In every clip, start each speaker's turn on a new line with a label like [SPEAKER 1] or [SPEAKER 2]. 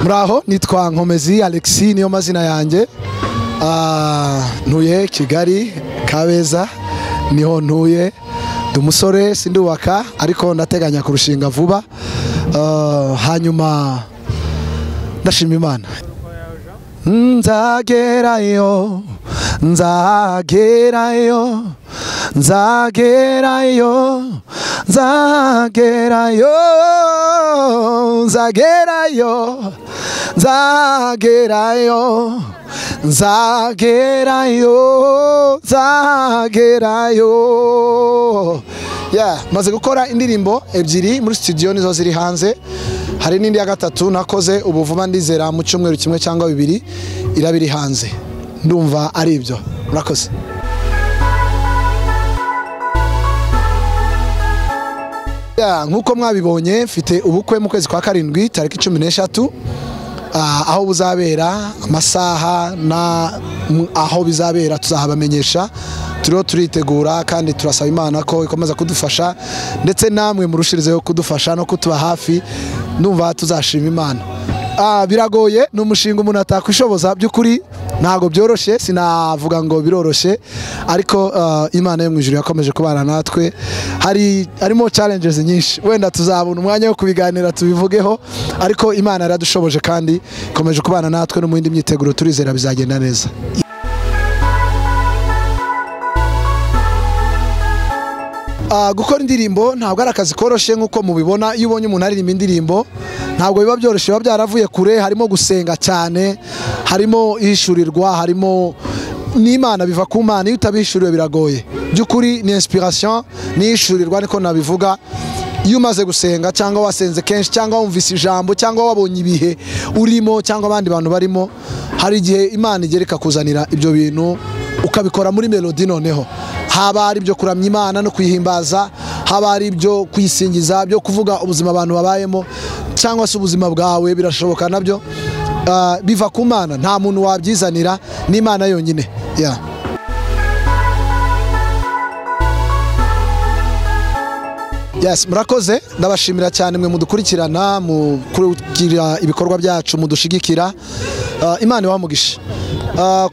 [SPEAKER 1] Muraho nitwa Nkomezi Alexis niyo mazina yanjye. Ntuye Kigali Kabeza niho ntuye. Dumusore sindubaka ariko ndateganya kurushinga vuba. Hanyuma ndashima Imana. Nzagerayo nzagerayo nzagerayo nzagerayo nzagerayo nzagerayo nzagerayo nzagerayo. Maze gukora indirimbo ebyiri muri studio nizo ziri hanze. Hari n'indi ya gatatu nakoze ubuvuma ndizera mu cyumweru kimwe cyangwa bibiri irabiri hanze. Ndumva ari ibyo. Murakoze. Nkuko mwabibonye mfite ubukwe mu kwezi kwa karindwi tariki 13 aho buzabera amasaha na aho bizabera tuzahabamenyesha. Turiho turitegura kandi turasaba Imana ko ikomeza kudufasha ndetse namwe murushirizeho kudufasha no kutuba hafi. Ndumva tuzashima Imana. Biragoye n'umushinga umuntu atakwishoboza by'ukuri ntago byoroshe, sinavuga ngo biroroshe ariko Imana yo mwijuru yakomeje kubana natwe. Harimo challenges nyinshi, wenda tuzabona umwanya wo kubiganira tubivugeho, ariko Imana yaradushoboje kandi ikomeje kubana natwe no mu yindi myiteguro turizera bizagenda neza. Gukora indirimbo ntabwo ari akazi koroshe nkuko mubibona. Iyo ubonye umuntu aririmba indirimbo ntabwo biba byoroshye, biba byaravuye kure. Harimo gusenga cyane, harimo ishurirwa, harimo n'Imana, biva ku Mana. Iyo utabishuriwe biragoye by'ukuri. Ni inspiration, ni ishurirwa niko nabivuga. Iyo umaze gusenga cyangwa wasenze kenshi cyangwa wumvise ijambo cyangwa wabonye ibihe urimo cyangwa abandi bantu barimo, hari igihe Imana igereka kuzanira ibyo bintu ukabikora muri melody. Noneho haba ari byo kuramya Imana no kuyihimbaza, haba ari byo kuyisingiza, byo kuvuga ubuzima abantu babayemo cyangwa se ubuzima bwawe, birashoboka nabyo. Biva ku Mana, nta muntu wabyizanira, ni Imana yonyine. Murakoze, ndabashimira cyane mwe mudukurikirana, mu kugira ibikorwa byacu, mudushigikira. Imana iwamugisha.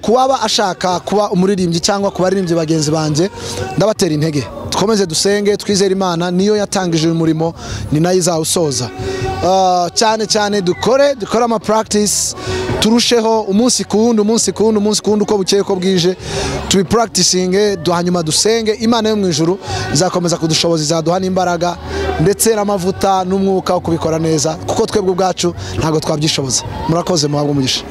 [SPEAKER 1] Kuwaba ashaka kuba umuririmbyi cyangwa kuba aririmbyi bagenzi banje, ndabatera intege. Dukomeze dusenge, twizere Imana niyo yatangije uyu murimo, ni nayo izawusoza. Cyane dukore ama practice, turusheho umunsi kuwundi uko bukeye ko bwije, tubi practicing, hanyuma dusenge. Imana yo mu ijuru izakomeza kudushoboza, izaduha n'imbaraga ndetse n'amavuta n'umwuka wo kubikora neza, kuko twebwe ubwacu ntago twabyishoboza. Murakoze, muhabwe umugisha.